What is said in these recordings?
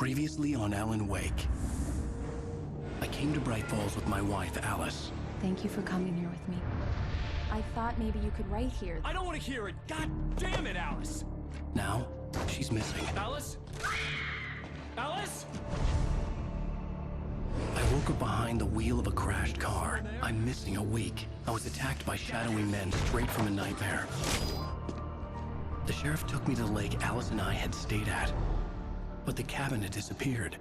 Previously on Alan Wake. I came to Bright Falls with my wife, Alice. Thank you for coming here with me. I thought maybe you could write here. I don't want to hear it! God damn it, Alice! Now, she's missing. Alice? Alice? I woke up behind the wheel of a crashed car. I'm missing a week. I was attacked by shadowy men straight from a nightmare. The sheriff took me to the lake Alice and I had stayed at. But the cabin had disappeared.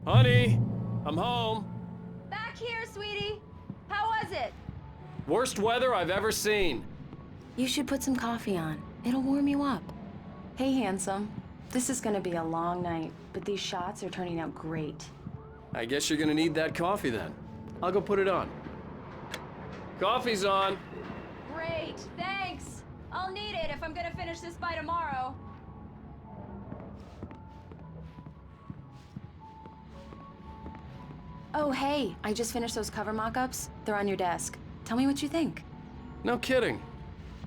Honey, I'm home. Back here, sweetie. How was it? Worst weather I've ever seen. You should put some coffee on. It'll warm you up. Hey, handsome. This is gonna be a long night, but these shots are turning out great. I guess you're gonna need that coffee then. I'll go put it on. Coffee's on. Great, thanks. I'll need it if I'm gonna finish this by tomorrow. Oh, hey, I just finished those cover mock-ups. They're on your desk. Tell me what you think. No kidding.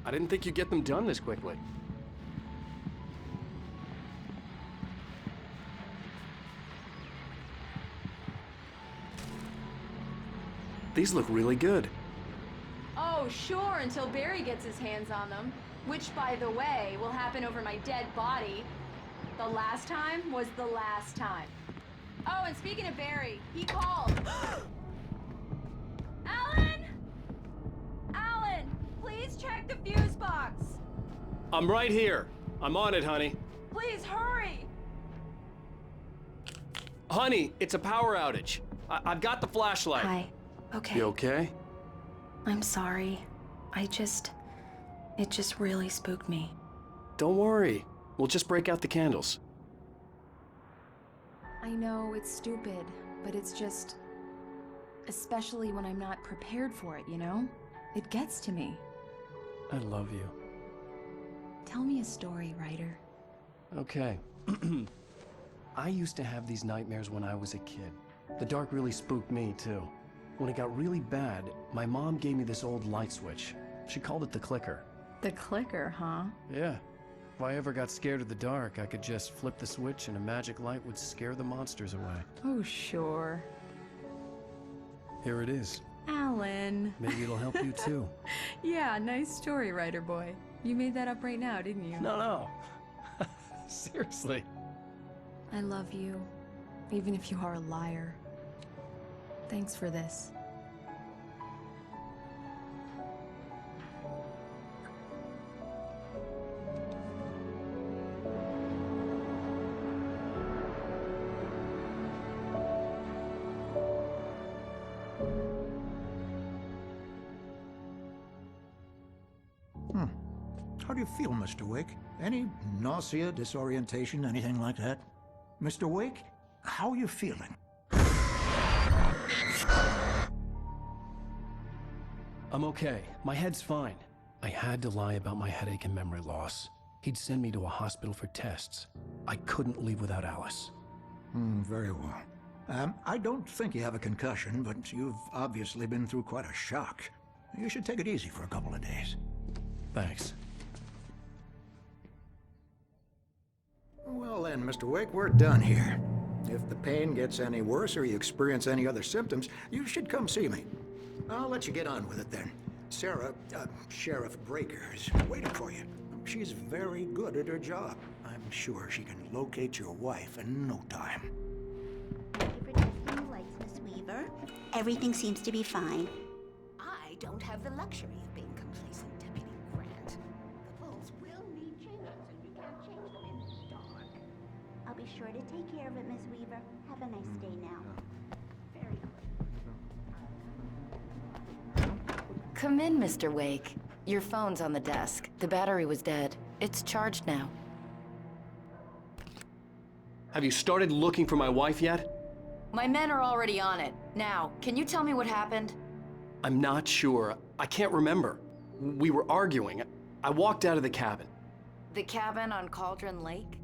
I didn't think you'd get them done this quickly. These look really good. Oh, sure, until Barry gets his hands on them. Which, by the way, will happen over my dead body. The last time was the last time. Oh, and speaking of Barry, he called. Alan! Alan, please check the fuse box. I'm right here. I'm on it, honey. Please hurry. Honey, it's a power outage. I've got the flashlight. Hi. Okay. You okay? I'm sorry. It just really spooked me. Don't worry. We'll just break out the candles. I know it's stupid, but it's just... especially when I'm not prepared for it, you know? It gets to me. I love you. Tell me a story, writer. Okay. I used to have these nightmares when I was a kid. The dark really spooked me, too. When it got really bad, my mom gave me this old light switch. She called it the clicker. The clicker, huh? Yeah. If I ever got scared of the dark, I could just flip the switch and a magic light would scare the monsters away. Oh, sure. Here it is. Alan. Maybe it'll help you, too. Yeah, nice story, writer boy. You made that up right now, didn't you? No. Seriously. I love you, even if you are a liar. Thanks for this. How do you feel, Mr. Wake? Any nausea, disorientation, anything like that? Mr. Wake, how are you feeling? I'm okay. My head's fine. I had to lie about my headache and memory loss. He'd send me to a hospital for tests. I couldn't leave without Alice. Very well. I don't think you have a concussion, but you've obviously been through quite a shock. You should take it easy for a couple of days. Thanks. Well then, Mr. Wake, we're done here. If the pain gets any worse or you experience any other symptoms, you should come see me. I'll let you get on with it then. Sarah, Sheriff Breaker, is waiting for you. She's very good at her job. I'm sure she can locate your wife in no time. Thank you for testing the lights, Miss Weaver. Everything seems to be fine. I don't have the luxury of being complacent, Deputy Grant. The bulbs will need changes, and you can't change them in the dark. I'll be sure to take care of it, Miss Weaver. Have a nice day now. Very good. Come in, Mr. Wake. Your phone's on the desk. The battery was dead. It's charged now. Have you started looking for my wife yet? My men are already on it. Now, can you tell me what happened? I'm not sure. I can't remember. We were arguing. I walked out of the cabin. The cabin on Cauldron Lake?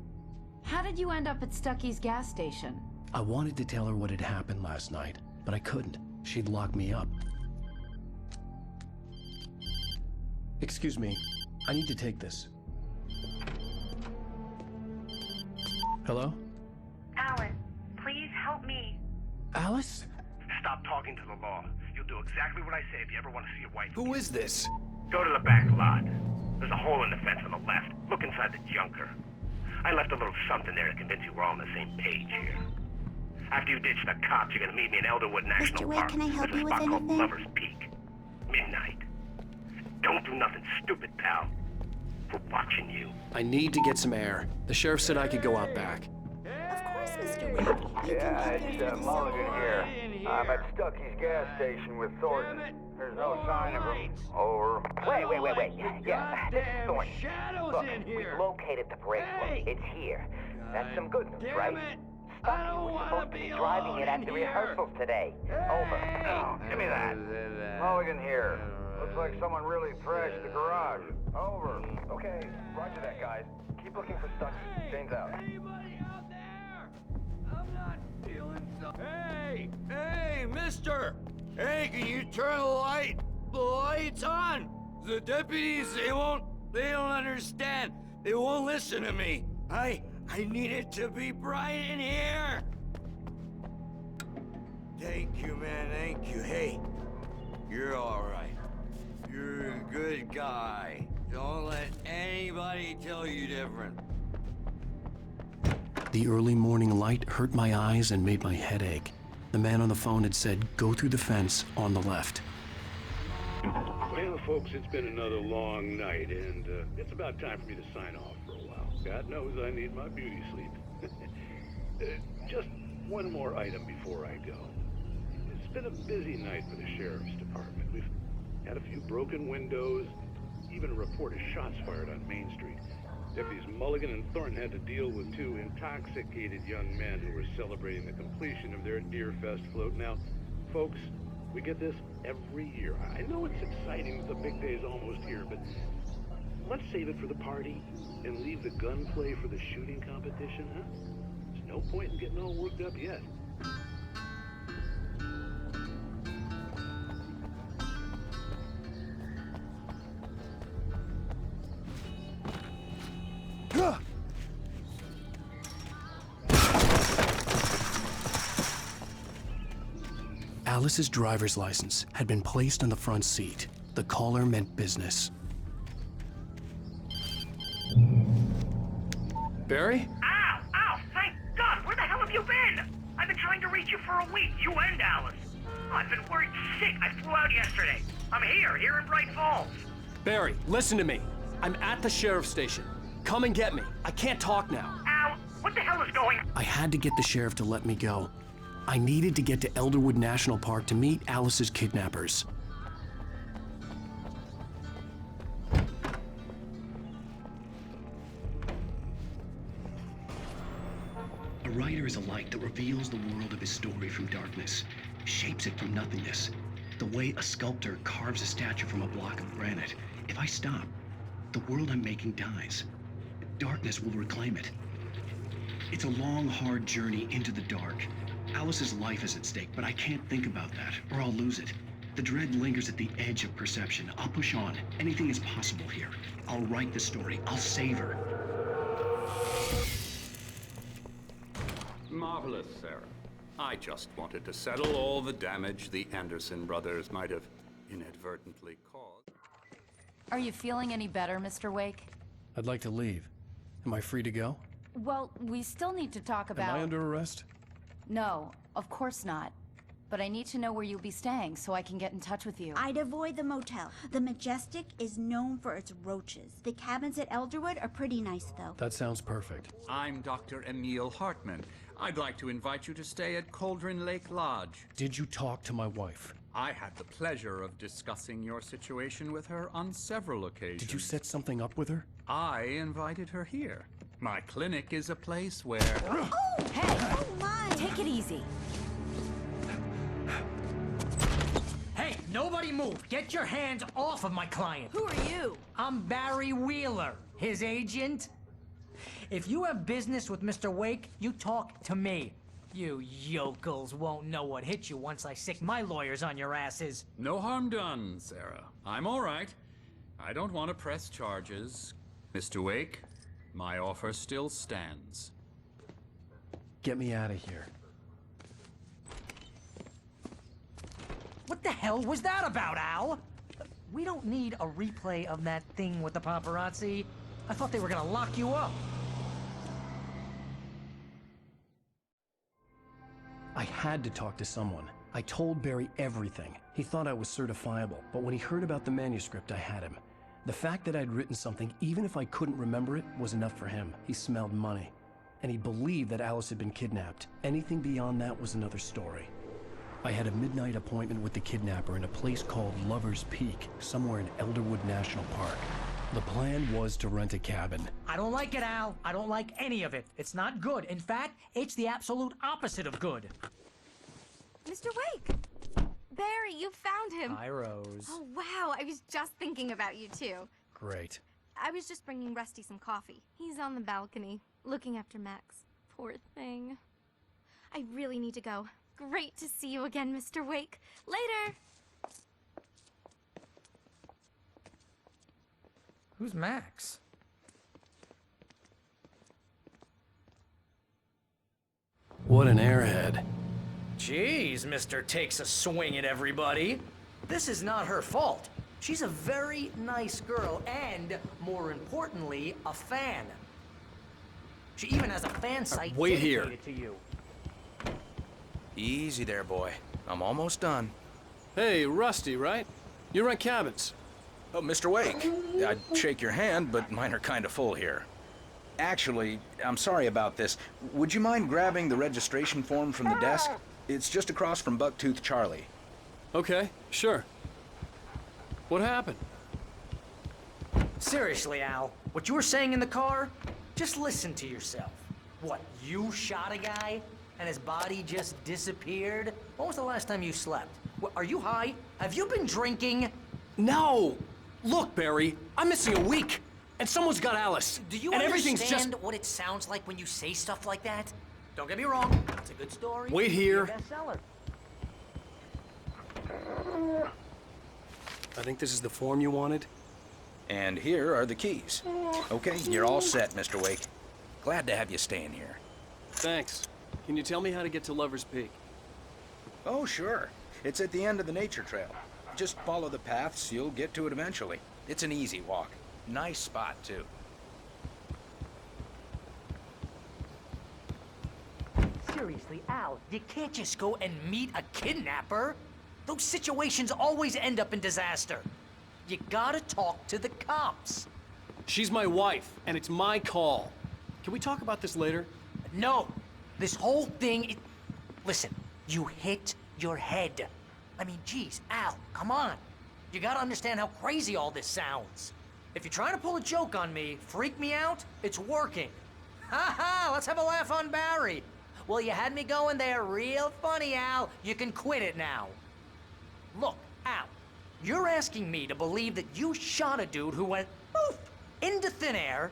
How did you end up at Stucky's gas station? I wanted to tell her what had happened last night, but I couldn't. She'd lock me up. Excuse me, I need to take this. Hello? Alan, please help me. Alice? Stop talking to the law. You'll do exactly what I say if you ever want to see your wife. Who is this? Go to the back lot. There's a hole in the fence on the left. Look inside the junker. I left a little something there to convince you we're all on the same page here. After you ditch the cops, you're gonna meet me in Elderwood National Wade, Park. can I help There's you a with spot called anything? Lover's Peak. Midnight. Don't do nothing stupid, pal. We're watching you. I need to get some air. The sheriff said I could go out back. Of course, Mr. Wade. You can have your It's Mulligan here. I'm at Stucky's gas station with Thornton. There's no sign of him. Over. Wait. Yeah, this is Thornton. Look, we've located the brake plug. It's here. That's some good news, right? Stucky was supposed to be driving it at the rehearsals today. Over. Oh, give me that. Mulligan here. Looks like someone really thrashed the garage. Over. Okay, roger that, guys. Keep looking for Stucky. Jane's out. Anybody out there? I'm not feeling so... Hey, mister! Hey, can you turn the lights on? The deputies, they don't understand. They won't listen to me. I need it to be bright in here. Thank you, man, thank you. Hey, you're all right. You're a good guy. Don't let anybody tell you different. The early morning light hurt my eyes and made my head ache. The man on the phone had said, go through the fence on the left. Well, folks, it's been another long night, and it's about time for me to sign off for a while. God knows I need my beauty sleep. Just one more item before I go. It's been a busy night for the sheriff's department. We've had a few broken windows, even a report of shots fired on Main Street. Deputies Mulligan and Thornton had to deal with two intoxicated young men who were celebrating the completion of their Deerfest float. Now, folks, we get this every year. I know it's exciting, the big day's almost here, but let's save it for the party and leave the gunplay for the shooting competition, huh? There's no point in getting all worked up yet. Alice's driver's license had been placed on the front seat. The caller meant business. Barry? Ow! Thank God! Where the hell have you been? I've been trying to reach you for a week, you and Alice. Oh, I've been worried sick. I flew out yesterday. I'm here in Bright Falls. Barry, listen to me. I'm at the sheriff's station. Come and get me. I can't talk now. Ow! What the hell is going on? I had to get the sheriff to let me go. I needed to get to Elderwood National Park to meet Alice's kidnappers. A writer is a light that reveals the world of his story from darkness, shapes it from nothingness. The way a sculptor carves a statue from a block of granite. If I stop, the world I'm making dies. Darkness will reclaim it. It's a long, hard journey into the dark. Alice's life is at stake, but I can't think about that, or I'll lose it. The dread lingers at the edge of perception. I'll push on. Anything is possible here. I'll write the story. I'll save her. Marvelous, Sarah. I just wanted to settle all the damage the Anderson brothers might have inadvertently caused. Are you feeling any better, Mr. Wake? I'd like to leave. Am I free to go? Well, we still need to talk about... Am I under arrest? No, of course not. But I need to know where you'll be staying so I can get in touch with you. I'd avoid the motel. The Majestic is known for its roaches. The cabins at Elderwood are pretty nice, though. That sounds perfect. I'm Dr. Emil Hartman. I'd like to invite you to stay at Cauldron Lake Lodge. Did you talk to my wife? I had the pleasure of discussing your situation with her on several occasions. Did you set something up with her? I invited her here. My clinic is a place where... Oh! Hey! Oh, my! Take it easy. Hey, nobody Everybody move! Get your hands off of my client! Who are you? I'm Barry Wheeler, his agent. If you have business with Mr. Wake, you talk to me. You yokels won't know what hit you once I sick my lawyers on your asses. No harm done, Sarah. I'm all right. I don't want to press charges. Mr. Wake, my offer still stands. Get me out of here. What the hell was that about, Al? We don't need a replay of that thing with the paparazzi. I thought they were gonna lock you up. I had to talk to someone. I told Barry everything. He thought I was certifiable, but when he heard about the manuscript, I had him. The fact that I'd written something, even if I couldn't remember it, was enough for him. He smelled money. And he believed that Alice had been kidnapped. Anything beyond that was another story. I had a midnight appointment with the kidnapper in a place called Lover's Peak, somewhere in Elderwood National Park. The plan was to rent a cabin. I don't like it, Al. I don't like any of it. It's not good. In fact, it's the absolute opposite of good. Mr. Wake! Barry, you found him! Hi, Rose. Oh, wow. I was just thinking about you, too. Great. I was just bringing Rusty some coffee. He's on the balcony, looking after Max. Poor thing. I really need to go. Great to see you again, Mr. Wake. Later! Who's Max? What an airhead. Jeez, Mr. Takes a swing at everybody. This is not her fault. She's a very nice girl and, more importantly, a fan. She even has a fan site Wait here. dedicated to you. Easy there, boy. I'm almost done. Hey, Rusty, right? You rent cabins. Oh, Mr. Wake. I'd shake your hand, but mine are kind of full here. Actually, I'm sorry about this. Would you mind grabbing the registration form from the desk? It's just across from Bucktooth Charlie. Okay, sure. What happened? Seriously, Al, what you were saying in the car? Just listen to yourself. What, you shot a guy and his body just disappeared? When was the last time you slept? What, are you high? Have you been drinking? No! Look, Barry, I'm missing a week, and someone's got Alice. Do you and understand everything's just... what it sounds like when you say stuff like that? Don't get me wrong, it's a good story. Wait here. Be a bestseller. I think this is the form you wanted. And here are the keys. Okay, you're all set, Mr. Wake. Glad to have you staying here. Thanks. Can you tell me how to get to Lover's Peak? Oh, sure. It's at the end of the nature trail. Just follow the paths, you'll get to it eventually. It's an easy walk. Nice spot, too. Seriously, Al, you can't just go and meet a kidnapper. Those situations always end up in disaster. You gotta talk to the cops. She's my wife, and it's my call. Can we talk about this later? No. This whole thing, listen, you hit your head. I mean, geez, Al, come on. You gotta understand how crazy all this sounds. If you're trying to pull a joke on me, freak me out, it's working. Ha ha, let's have a laugh on Barry. Well, you had me going there real funny, Al. You can quit it now. Look, Al, you're asking me to believe that you shot a dude who went poof into thin air,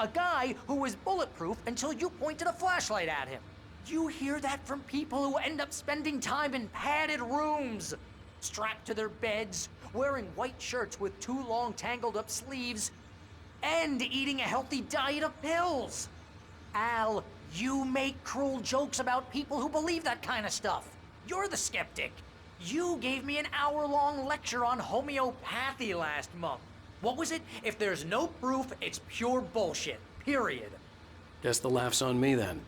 a guy who was bulletproof until you pointed a flashlight at him. You hear that from people who end up spending time in padded rooms, strapped to their beds, wearing white shirts with too long tangled up sleeves, and eating a healthy diet of pills. Al, you make cruel jokes about people who believe that kind of stuff. You're the skeptic. You gave me an hour-long lecture on homeopathy last month. What was it? If there's no proof, it's pure bullshit. Period. Guess the laugh's on me then.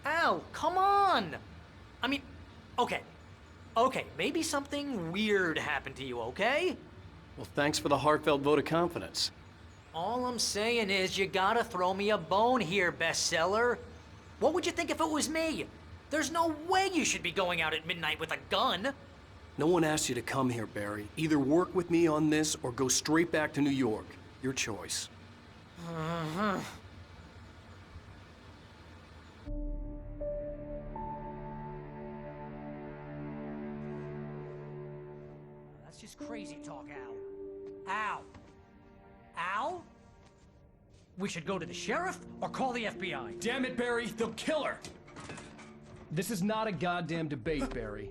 Al, come on! I mean, okay. Okay, maybe something weird happened to you, okay? Well, thanks for the heartfelt vote of confidence. All I'm saying is you gotta throw me a bone here, bestseller. What would you think if it was me? There's no way you should be going out at midnight with a gun. No one asked you to come here, Barry. Either work with me on this or go straight back to New York. Your choice. this crazy talk, Al. Al? Al? We should go to the sheriff or call the FBI. Damn it, Barry, they'll kill her! This is not a goddamn debate, Barry.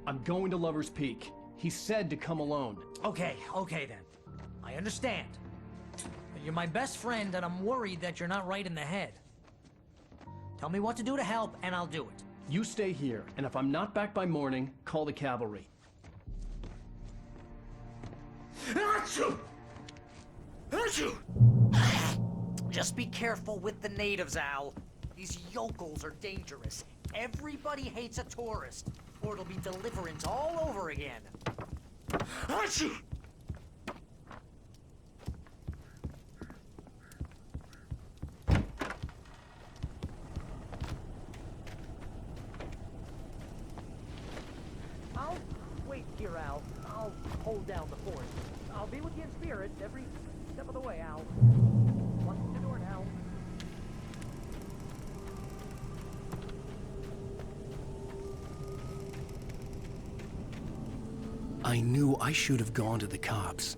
I'm going to Lover's Peak. He said to come alone. Okay then. I understand. But you're my best friend, and I'm worried that you're not right in the head. Tell me what to do to help, and I'll do it. You stay here, and if I'm not back by morning, call the cavalry. Achoo! Achoo! Just be careful with the natives, Al. These yokels are dangerous. Everybody hates a tourist, or it'll be deliverance all over again. Achoo! I'll wait here, Al. I'll hold down the fort. I'll be with you in spirit every step of the way, Al. Watch the door now. I knew I should have gone to the cops.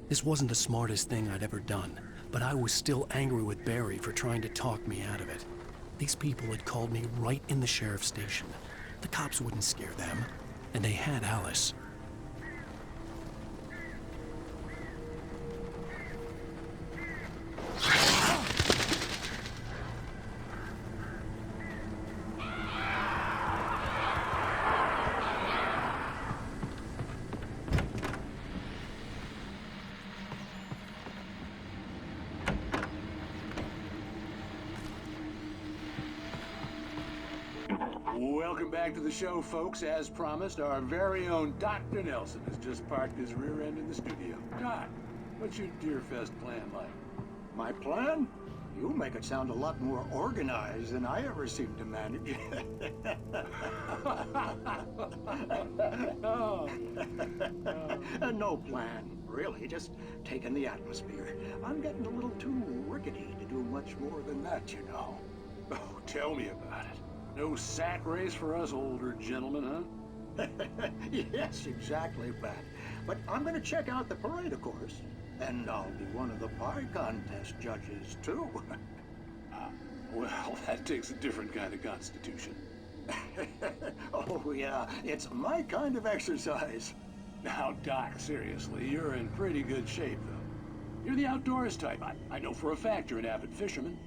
This wasn't the smartest thing I'd ever done, but I was still angry with Barry for trying to talk me out of it. These people had called me right in the sheriff's station. The cops wouldn't scare them, and they had Alice. Welcome back to the show, folks. As promised, our very own Dr. Nelson has just parked his rear end in the studio. Doc, what's your Deerfest plan like? My plan? You make it sound a lot more organized than I ever seem to manage. No plan, really. Just taking the atmosphere. I'm getting a little too rickety to do much more than that, you know. Oh, tell me about it. No sack race for us older gentlemen, huh? Yes, exactly, Pat. But I'm going to check out the parade, of course. And I'll be one of the pie contest judges, too. Well, that takes a different kind of constitution. Oh, yeah. It's my kind of exercise. Now, Doc, seriously, you're in pretty good shape, though. You're the outdoors type. I know for a fact you're an avid fisherman.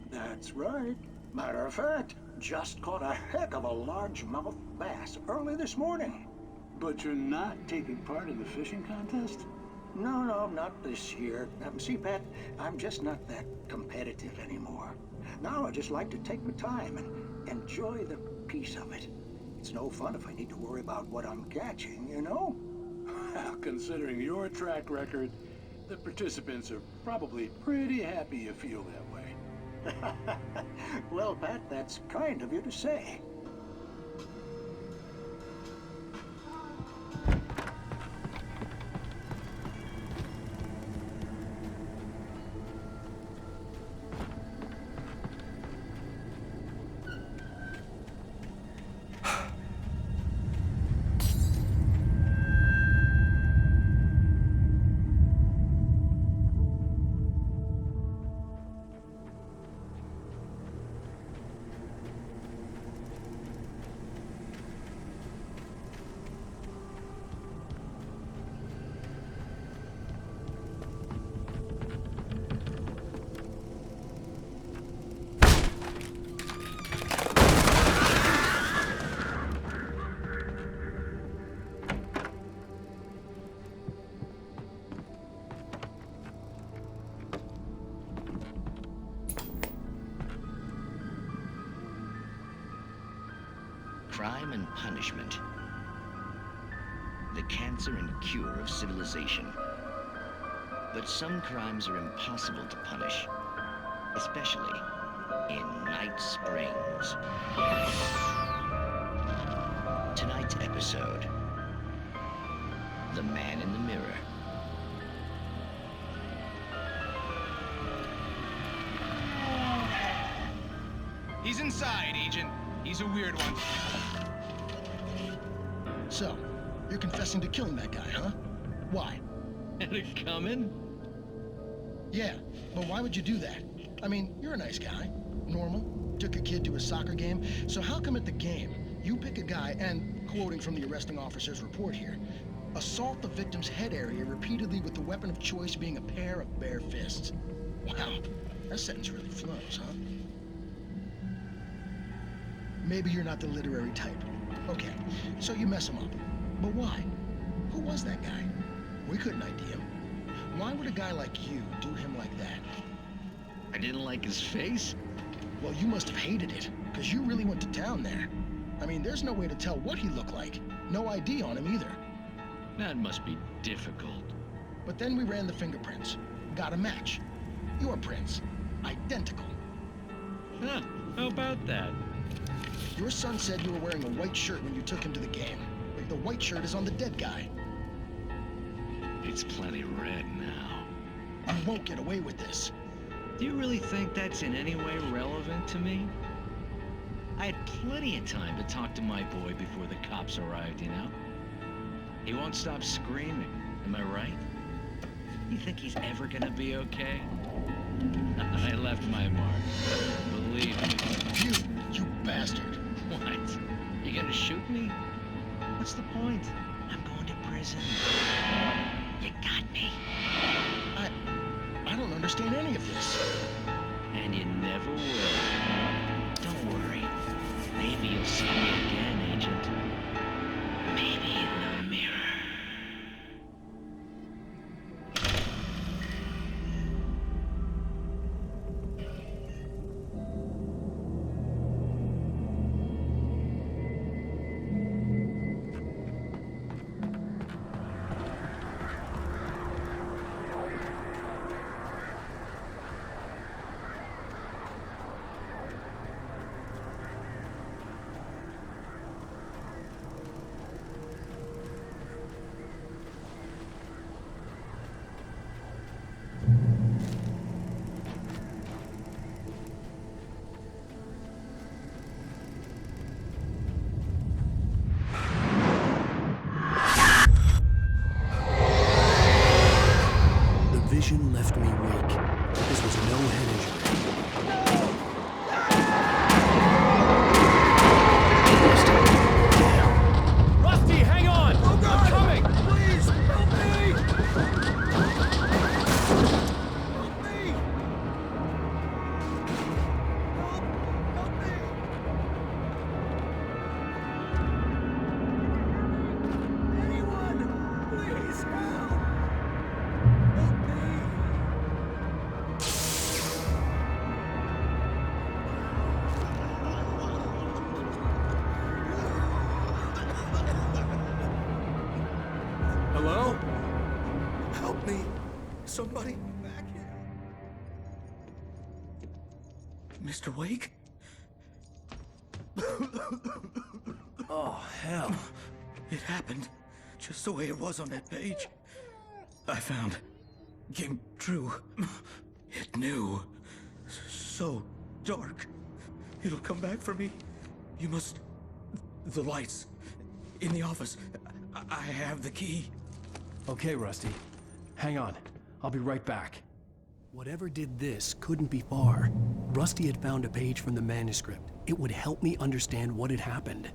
That's right. Matter of fact, just caught a heck of a largemouth bass early this morning. But you're not taking part in the fishing contest? No, not this year. See, Pat, I'm just not that competitive anymore. Now I just like to take my time and enjoy the peace of it. It's no fun if I need to worry about what I'm catching, you know? Well, considering your track record, the participants are probably pretty happy you feel that way. Well, Pat, that's kind of you to say. Crime and punishment. The cancer and cure of civilization. But some crimes are impossible to punish, especially in Night Springs. Tonight's episode, The Man in the Mirror. He's inside, Agent. He's a weird one. So, You're confessing to killing that guy, huh? Why? Had it coming? Yeah, but why would you do that? I mean, you're a nice guy. Normal. Took a kid to a soccer game. So how come at the game, you pick a guy and, quoting from the arresting officer's report here, assault the victim's head area repeatedly with the weapon of choice being a pair of bare fists? Wow, that sentence really flows, huh? Maybe you're not the literary type. Okay, so you mess him up. But why? Who was that guy? We couldn't ID him. Why would a guy like you do him like that? I didn't like his face? Well, you must have hated it, because you really went to town there. I mean, there's no way to tell what he looked like. No ID on him either. That must be difficult. But then we ran the fingerprints. Got a match. Your prints. Identical. Huh, how about that? Your son said you were wearing a white shirt when you took him to the game. The white shirt is on the dead guy. It's plenty red now. You won't get away with this. Do you really think that's in any way relevant to me? I had plenty of time to talk to my boy before the cops arrived, you know? He won't stop screaming, am I right? You think he's ever gonna be okay? I left my mark. Believe me. You bastard. What? You gonna shoot me? What's the point? I'm going to prison. You got me. I don't understand any of this. And you never will. Don't worry. Maybe you'll see me again, Agent. Maybe in the mirror. Vision left me weak. This was no head injury. Rusty, hang on! Oh God. I'm coming! Please, help me! Help me! Help me! Anyone, please help! Hello? Help me! Somebody back here! Mr. Wake? Oh, hell. It happened just the way it was on that page. I found. Came true. It knew. So dark. It'll come back for me. You must... The lights. In the office. I have the key. Okay, Rusty. Hang on. I'll be right back. Whatever did this couldn't be far. Rusty had found a page from the manuscript. It would help me understand what had happened.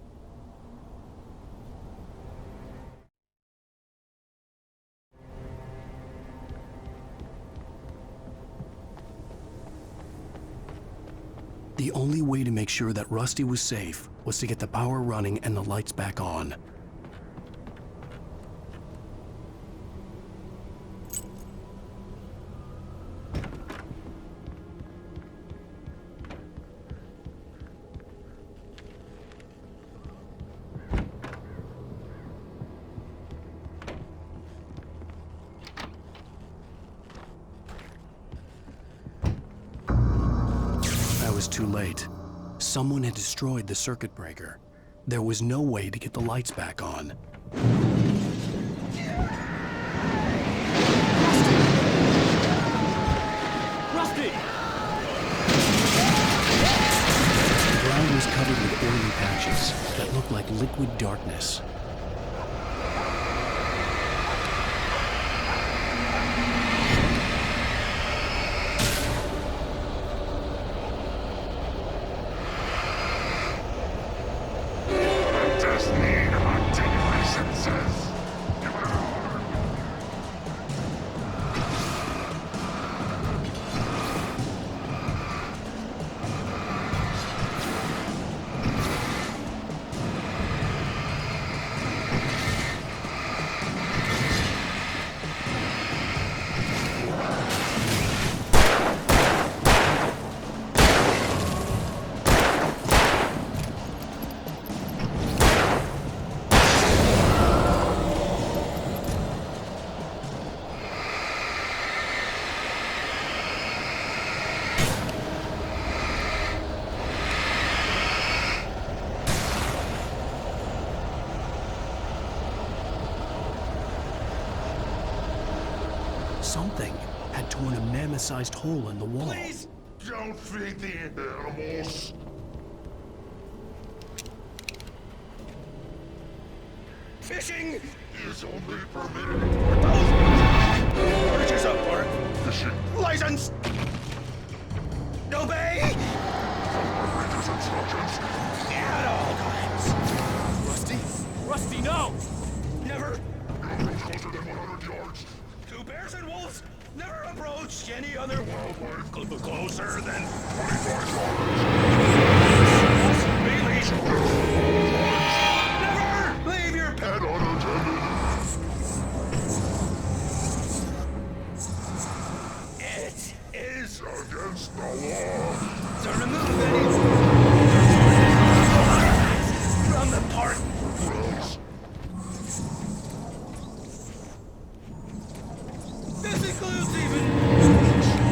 The only way to make sure that Rusty was safe was to get the power running and the lights back on. Too late. Someone had destroyed the circuit breaker. There was no way to get the lights back on. Rusty! The ground was covered with oily patches that looked like liquid darkness. Something had torn a mammoth-sized hole in the wall. Please don't feed the animals. Fishing is only permitted for those. Orders up, Bart. Fishing. License. Obey. At all times. Rusty? Rusty, no! Never. No closer than 100 yards. Two bears and wolves never approached any other wildlife closer than 25 yards. Never leave your pet unattended. It is against the law to remove any from the park. This includes even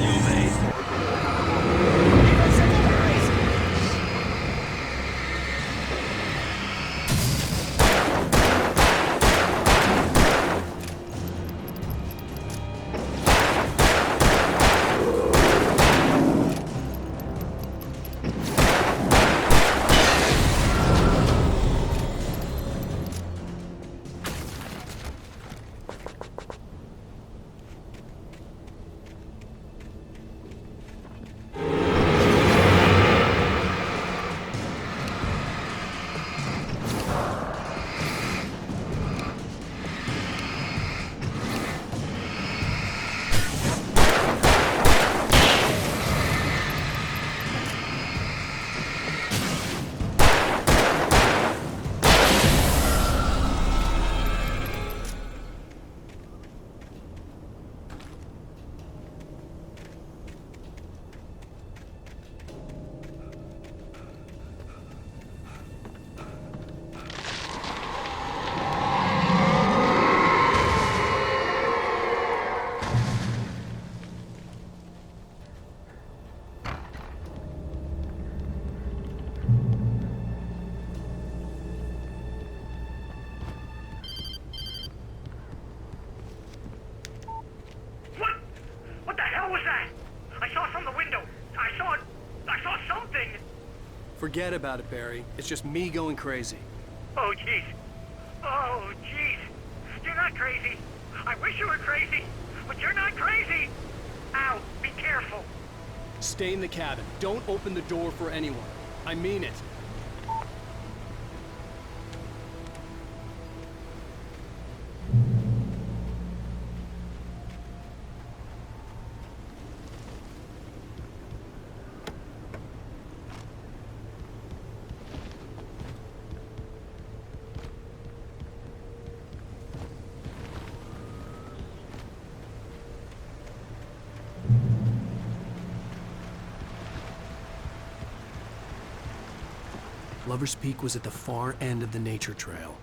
you, mate. Even simple guys. What the hell was that? I saw from the window. I saw something. Forget about it, Barry. It's just me going crazy. Oh, jeez. Oh, jeez. You're not crazy. I wish you were crazy, but you're not crazy. Ow, be careful. Stay in the cabin. Don't open the door for anyone. I mean it. Lover's Peak was at the far end of the nature trail.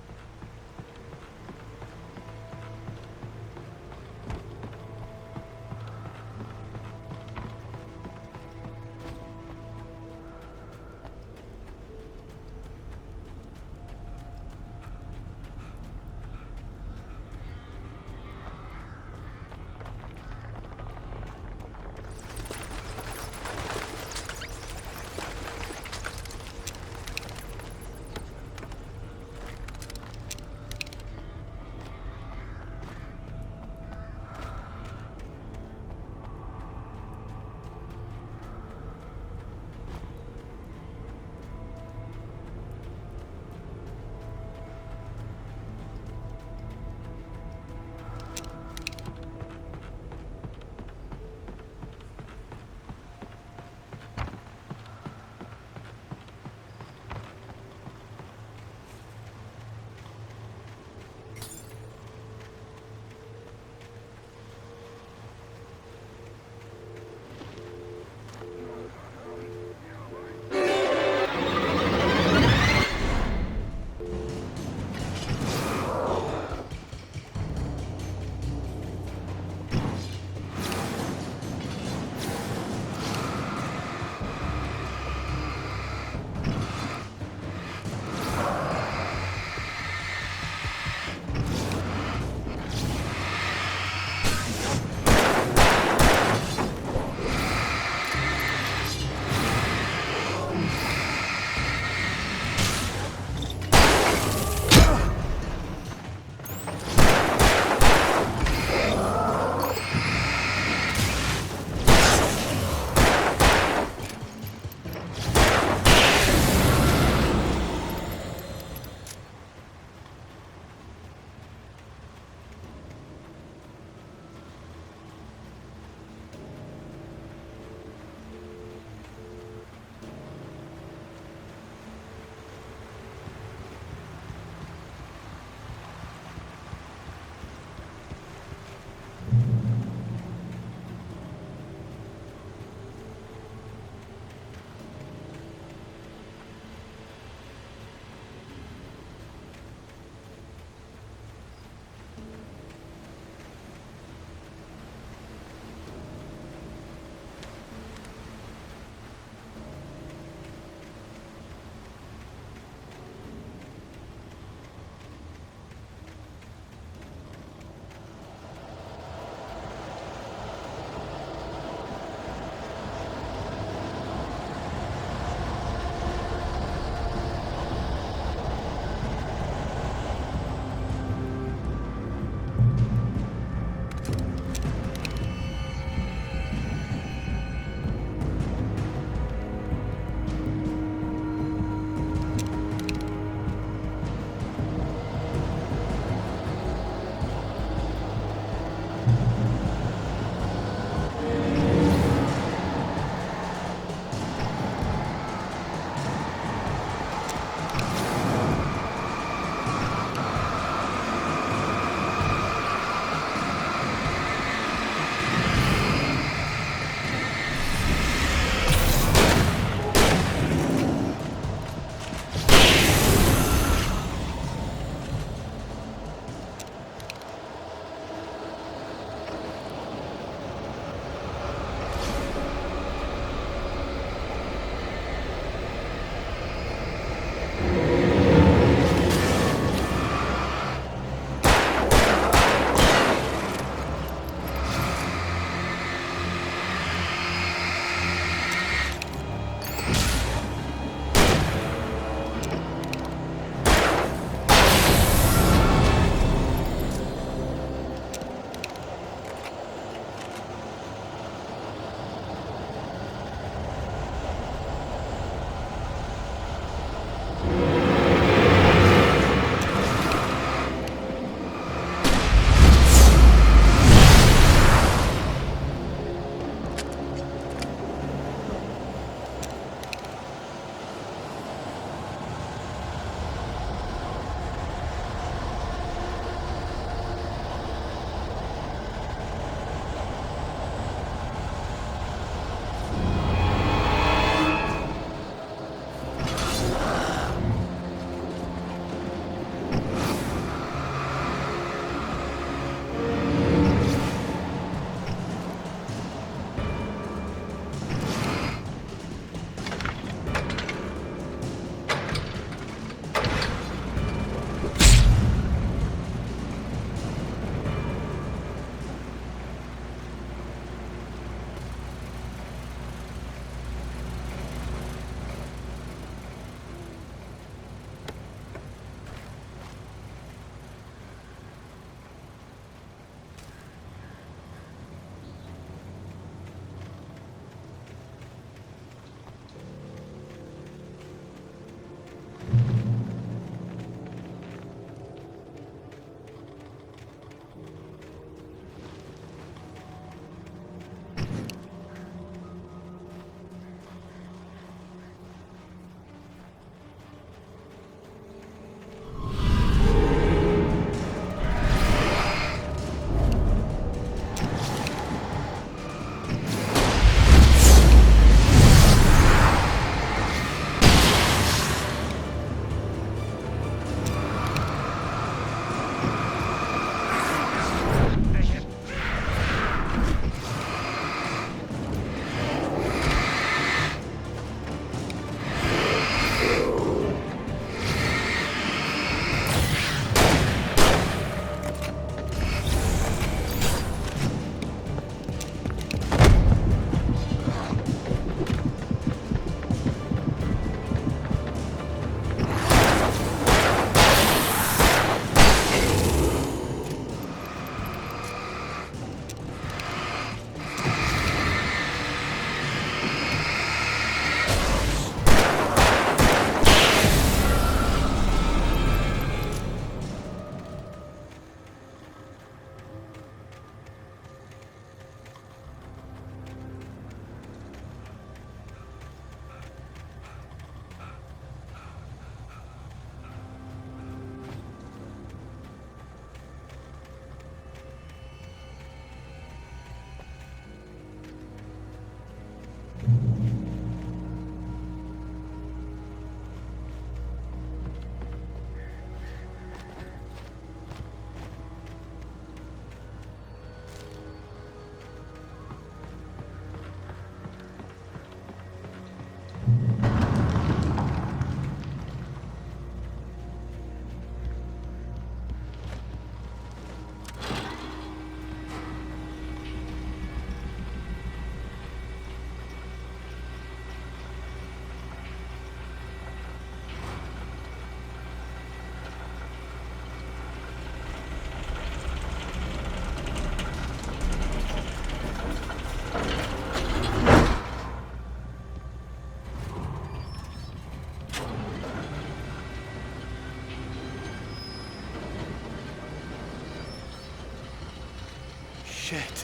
Shit.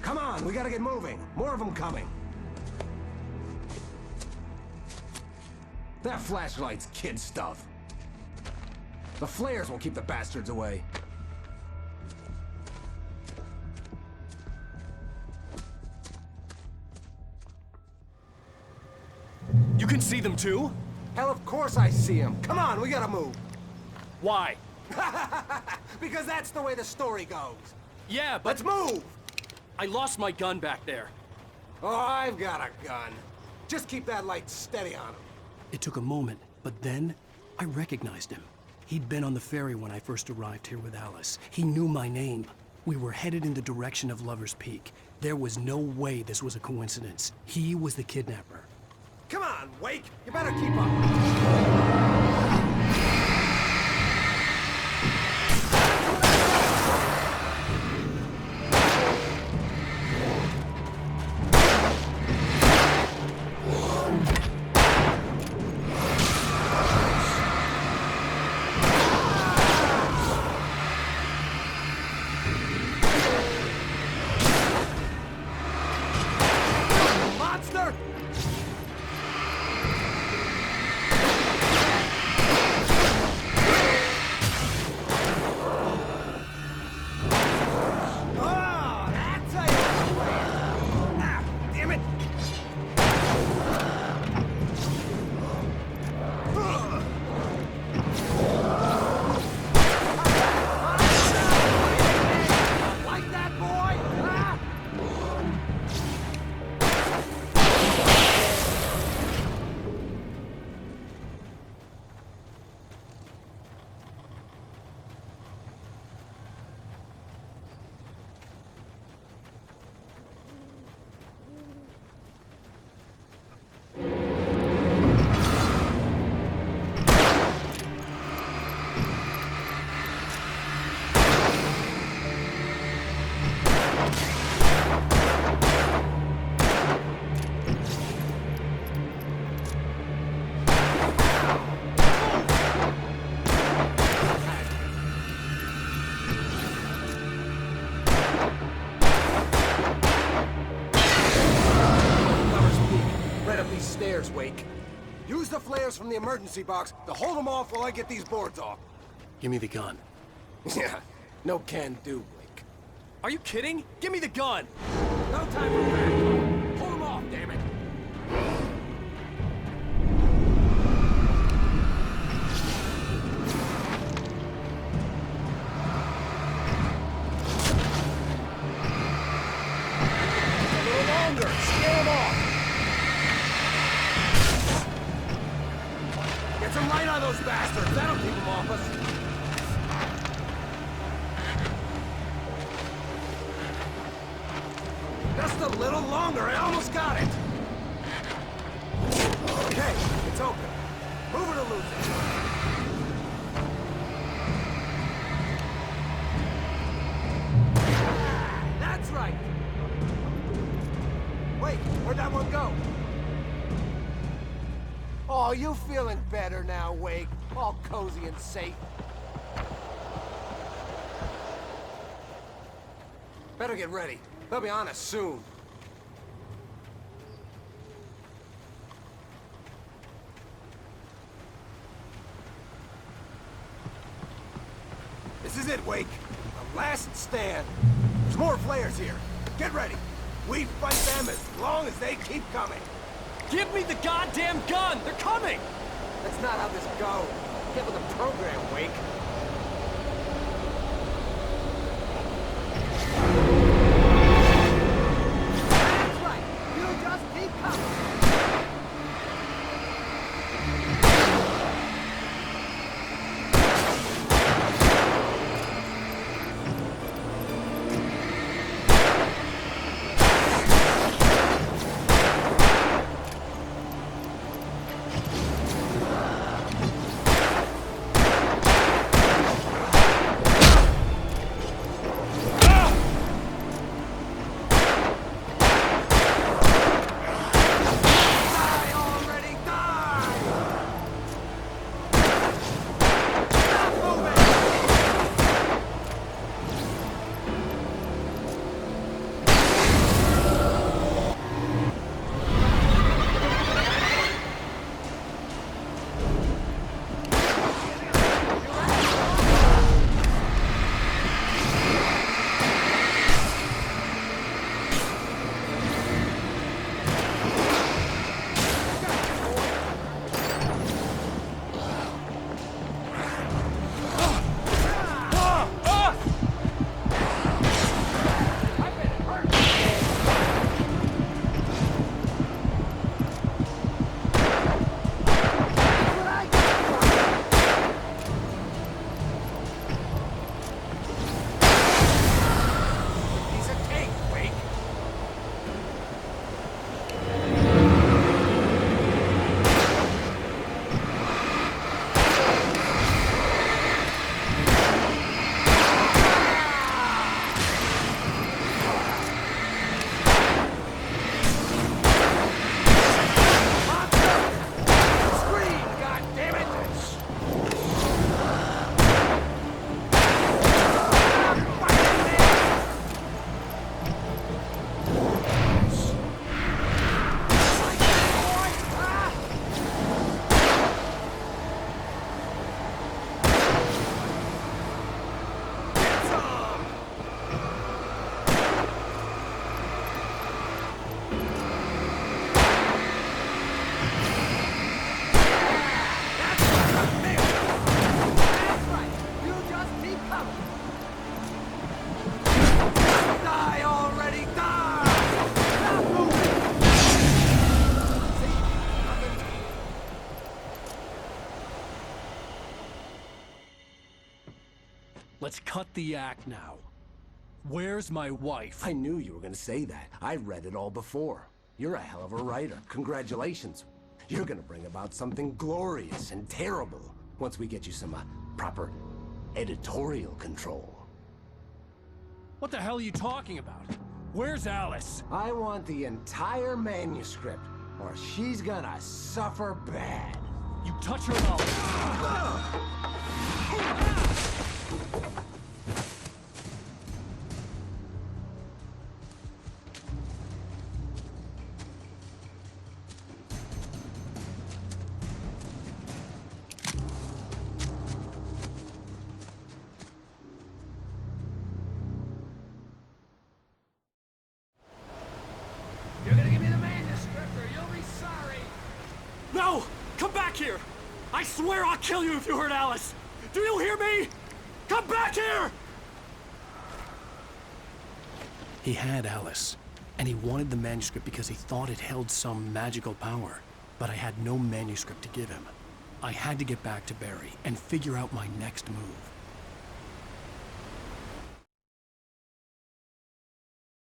Come on, we gotta get moving. More of them coming. That flashlight's kid stuff. The flares will keep the bastards away. You can see them too? Hell, of course I see them. Come on, we gotta move. Why? Because that's the way the story goes. Yeah, but... Let's move! I lost my gun back there. Oh, I've got a gun. Just keep that light steady on him. It took a moment, but then I recognized him. He'd been on the ferry when I first arrived here with Alice. He knew my name. We were headed in the direction of Lover's Peak. There was no way this was a coincidence. He was the kidnapper. Come on, Wake! You better keep up. Monster! Stairs, Wake. Use the flares from the emergency box to hold them off while I get these boards off. Give me the gun. Yeah, no can do, Wake. Are you kidding? Give me the gun! No time for that. Pull them off, damn it. A little longer. Scare them off. Get some light on those bastards. That'll keep them off us. Just a little longer. I almost got it. Okay, it's open. Move it or lose it. That's right. Wait, where'd that one go? Oh, you feeling better now, Wake? All cozy and safe. Better get ready. They'll be on us soon. This is it, Wake. The last stand. There's more flares here. Get ready. We fight them as long as they keep coming. Give me the goddamn gun! They're coming! That's not how this goes. Get with the program, Wake. That's right. You just keep coming. Let's cut the act now. Where's my wife? I knew you were gonna say that. I read it all before. You're a hell of a writer. Congratulations. You're gonna bring about something glorious and terrible once we get you some proper editorial control. What the hell are you talking about? Where's Alice? I want the entire manuscript, or she's gonna suffer bad. You touch her and I'll... You're gonna give me the manuscript or you'll be sorry! No! Come back here! I swear I'll kill you if you hurt Alice! Do you hear me? Come back here! He had Alice, and he wanted the manuscript because he thought it held some magical power. But I had no manuscript to give him. I had to get back to Barry and figure out my next move.